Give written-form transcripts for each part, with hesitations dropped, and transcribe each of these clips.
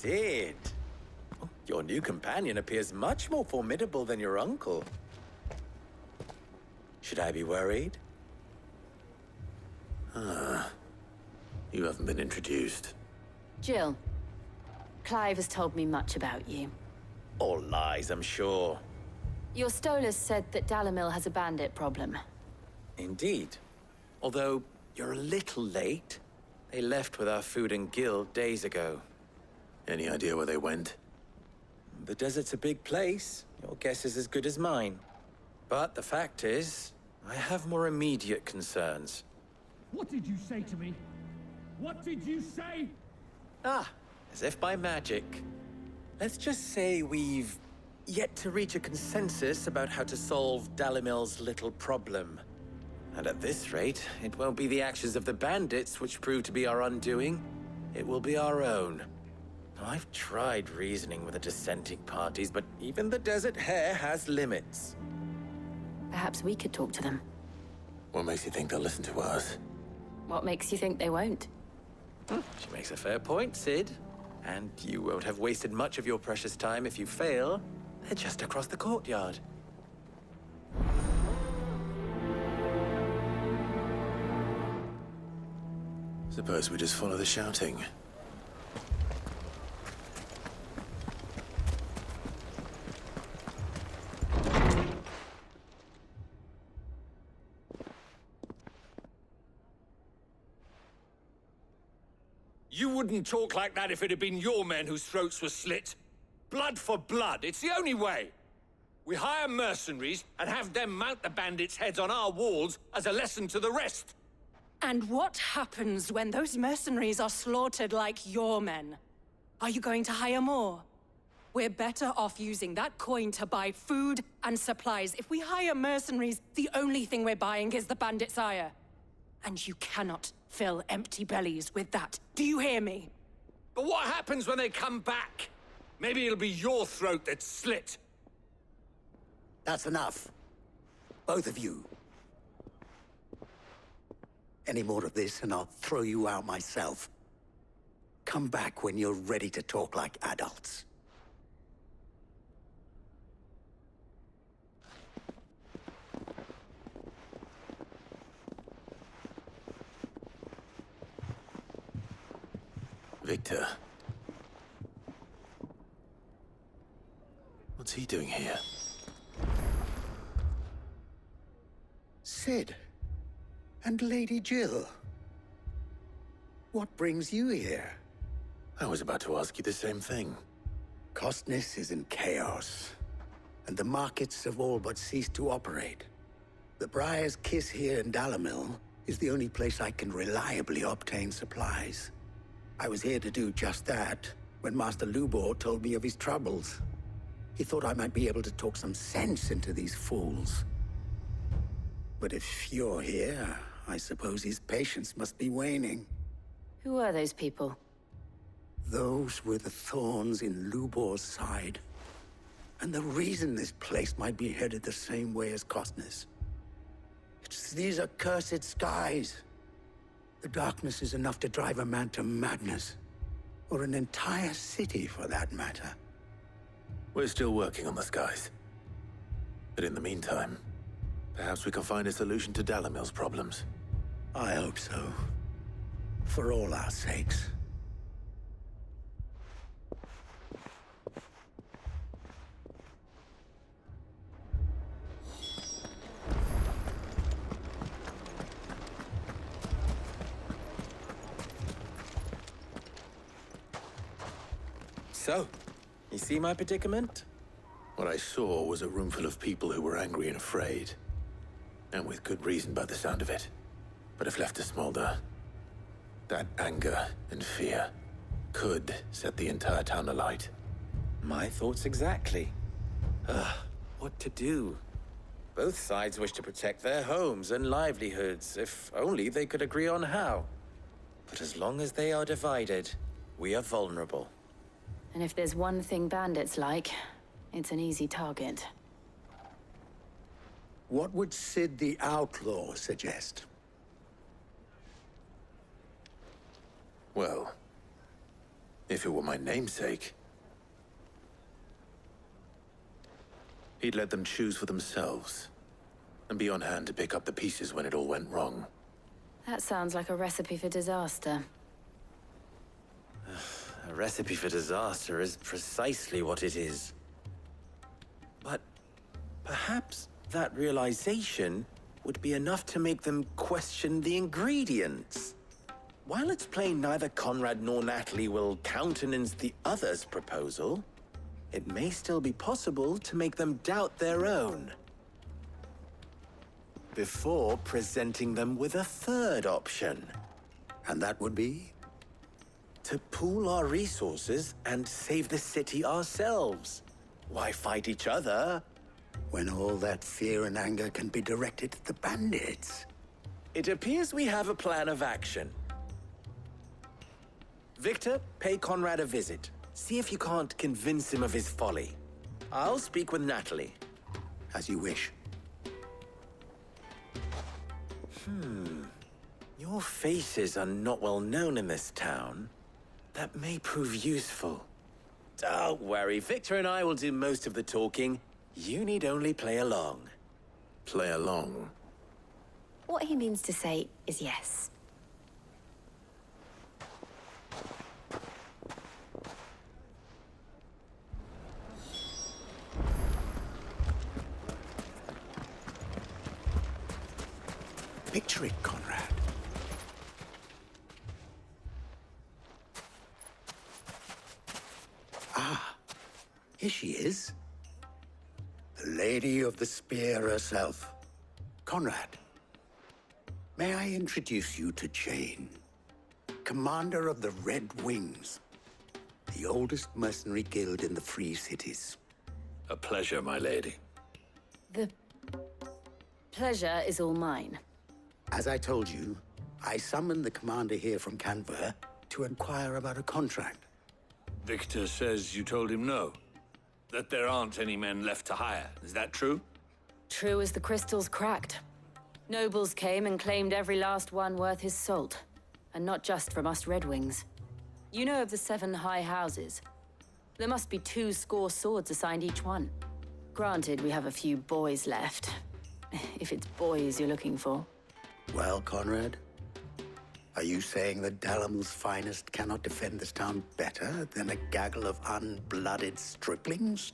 Sid. Oh, your new companion appears much more formidable than your uncle. Should I be worried? You haven't been introduced. Jill. Clive has told me much about you. All lies, I'm sure. Your Stolas said that Dalamil has a bandit problem. Indeed. Although, you're a little late. They left with our food and guild days ago. Any idea where they went? The desert's a big place. Your guess is as good as mine. But the fact is, I have more immediate concerns. What did you say to me? What did you say? Ah, as if by magic. Let's just say we've yet to reach a consensus about how to solve Dalimil's little problem. And at this rate, it won't be the actions of the bandits which prove to be our undoing. It will be our own. I've tried reasoning with the dissenting parties, but even the Desert Hare has limits. Perhaps we could talk to them. What makes you think they'll listen to us? What makes you think they won't? She makes a fair point, Sid. And you won't have wasted much of your precious time if you fail. They're just across the courtyard. Suppose we just follow the shouting. You wouldn't talk like that if it had been your men whose throats were slit. Blood for blood, it's the only way. We hire mercenaries and have them mount the bandits' heads on our walls as a lesson to the rest. And what happens when those mercenaries are slaughtered like your men? Are you going to hire more? We're better off using that coin to buy food and supplies. If we hire mercenaries, the only thing we're buying is the bandits' ire. And you cannot fill empty bellies with that. Do you hear me? But what happens when they come back? Maybe it'll be your throat that's slit. That's enough. Both of you. Any more of this and I'll throw you out myself. Come back when you're ready to talk like adults. Victor. What's he doing here? Sid. And Lady Jill. What brings you here? I was about to ask you the same thing. Costness is in chaos, and the markets have all but ceased to operate. The Briar's Kiss here in Dalamil is the only place I can reliably obtain supplies. I was here to do just that when Master Lubor told me of his troubles. He thought I might be able to talk some sense into these fools. But if you're here, I suppose his patience must be waning. Who are those people? Those were the thorns in Lubor's side. And the reason this place might be headed the same way as Costness. It's these accursed skies. The darkness is enough to drive a man to madness. Or an entire city, for that matter. We're still working on the skies. But in the meantime, perhaps we can find a solution to Dalamil's problems. I hope so. For all our sakes. So, you see my predicament? What I saw was a room full of people who were angry and afraid. And with good reason by the sound of it. But if left to smolder, that anger and fear could set the entire town alight. My thoughts exactly. What to do? Both sides wish to protect their homes and livelihoods, if only they could agree on how. But as long as they are divided, we are vulnerable. And if there's one thing bandits like, it's an easy target. What would Sid the Outlaw suggest? Well, If it were my namesake, he'd let them choose for themselves and be on hand to pick up the pieces when it all went wrong. That sounds like a recipe for disaster. A recipe for disaster is precisely what it is. But perhaps that realization would be enough to make them question the ingredients. While it's plain neither Conrad nor Natalie will countenance the other's proposal, it may still be possible to make them doubt their own. Before presenting them with a third option. And that would be? To pool our resources and save the city ourselves. Why fight each other? When all that fear and anger can be directed at the bandits. It appears we have a plan of action. Victor, pay Conrad a visit. See if you can't convince him of his folly. I'll speak with Natalie. As you wish. Your faces are not well known in this town. That may prove useful. Don't worry, Victor and I will do most of the talking. You need only play along. Play along. What he means to say is yes. Picture it, Conrad. Here she is. The Lady of the Spear herself. Conrad, may I introduce you to Jane, commander of the Red Wings, the oldest mercenary guild in the Free Cities. A pleasure, my lady. The pleasure is all mine. As I told you, I summoned the commander here from Canver to inquire about a contract. Victor says you told him no. That there aren't any men left to hire. Is that true? True as the crystals cracked. Nobles came and claimed every last one worth his salt. And not just from us Red Wings. You know of the 7 high houses. There must be 2 swords assigned each one. Granted, we have a few boys left. If it's boys you're looking for. Well, Conrad, are you saying that Dalamil's finest cannot defend this town better than a gaggle of unblooded striplings?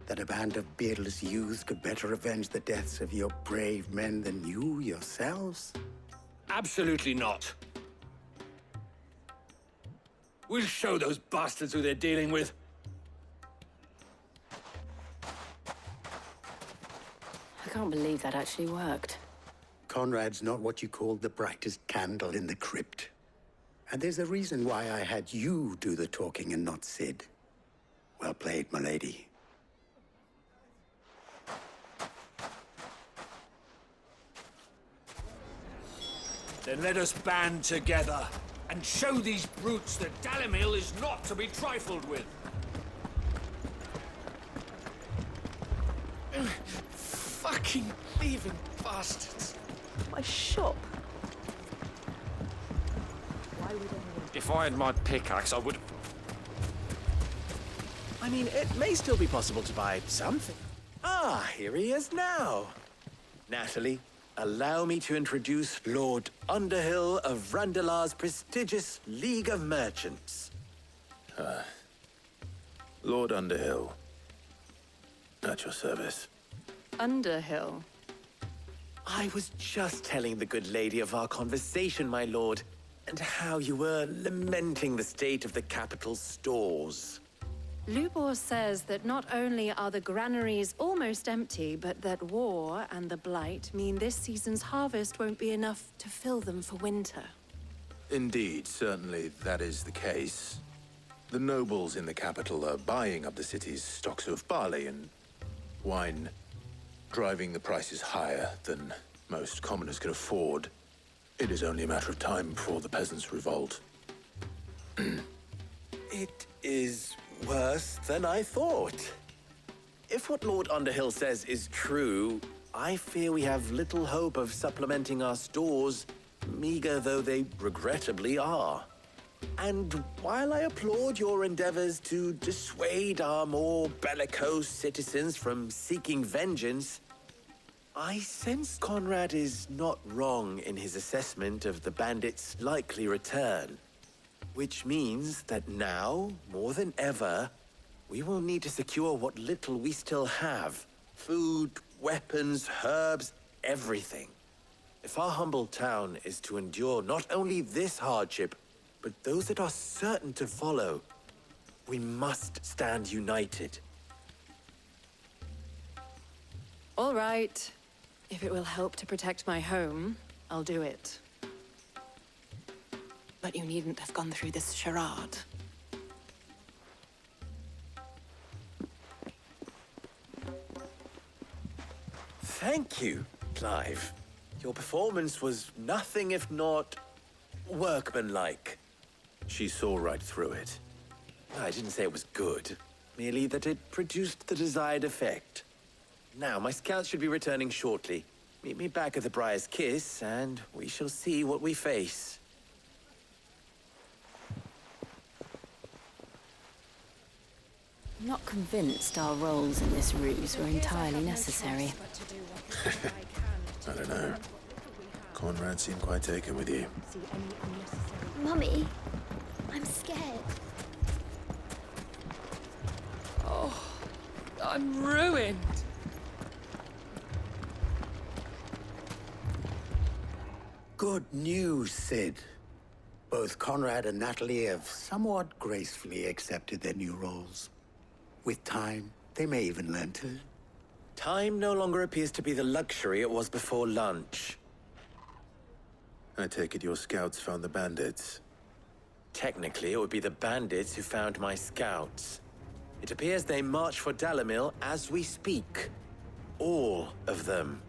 That a band of beardless youths could better avenge the deaths of your brave men than you yourselves? Absolutely not. We'll show those bastards who they're dealing with. I can't believe that actually worked. Conrad's not what you called the brightest candle in the crypt. And there's a reason why I had you do the talking and not Sid. Well played, my lady. Then let us band together and show these brutes that Dalimil is not to be trifled with. Fucking thieving bastards. My shop. If I had my pickaxe, I would... I mean, it may still be possible to buy something. Ah, here he is now. Natalie, allow me to introduce Lord Underhill of Randalar's prestigious League of Merchants. Lord Underhill. At your service. Underhill. I was just telling the good lady of our conversation, my lord, and how you were lamenting the state of the capital's stores. Lubor says that not only are the granaries almost empty, but that war and the Blight mean this season's harvest won't be enough to fill them for winter. Indeed, certainly that is the case. The nobles in the capital are buying up the city's stocks of barley and wine, driving the prices higher than most commoners can afford. It is only a matter of time before the peasants revolt. It is worse than I thought. If what Lord Underhill says is true, I fear we have little hope of supplementing our stores, meager though they regrettably are. And while I applaud your endeavors to dissuade our more bellicose citizens from seeking vengeance, I sense Conrad is not wrong in his assessment of the bandits' likely return. Which means that now, more than ever, we will need to secure what little we still have. Food, weapons, herbs, everything. If our humble town is to endure not only this hardship, but those that are certain to follow, we must stand united. All right. If it will help to protect my home, I'll do it. But you needn't have gone through this charade. Thank you, Clive. Your performance was nothing if not workmanlike. She saw right through it. I didn't say it was good, merely that it produced the desired effect. Now, my scouts should be returning shortly. Meet me back at the Briar's Kiss, and we shall see what we face. I'm not convinced our roles in this ruse were entirely necessary. I don't know. Conrad seemed quite taken with you. Mummy, I'm scared. I'm ruined. Good news, Sid. Both Conrad and Natalie have somewhat gracefully accepted their new roles. With time, they may even learn to. Time no longer appears to be the luxury it was before lunch. I take it your scouts found the bandits. Technically, it would be the bandits who found my scouts. It appears they march for Dalimil as we speak. All of them.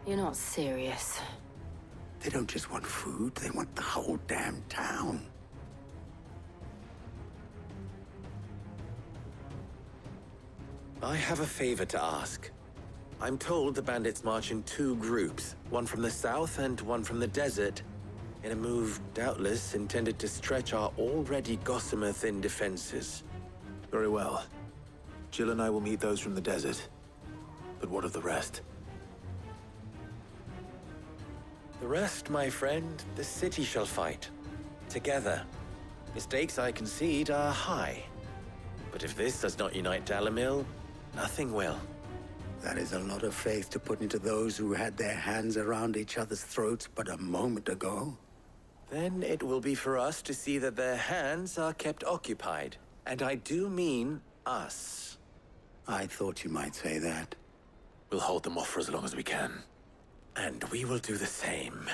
You're not serious. They don't just want food, they want the whole damn town. I have a favor to ask. I'm told the bandits march in two groups, one from the south and one from the desert, in a move doubtless intended to stretch our already gossamer-thin defenses. Very well. Jill and I will meet those from the desert. But what of the rest? The rest, my friend, the city shall fight. Together. Mistakes, I concede, are high. But if this does not unite Dalimil, nothing will. That is a lot of faith to put into those who had their hands around each other's throats but a moment ago. Then it will be for us to see that their hands are kept occupied. And I do mean us. I thought you might say that. We'll hold them off for as long as we can. And we will do the same.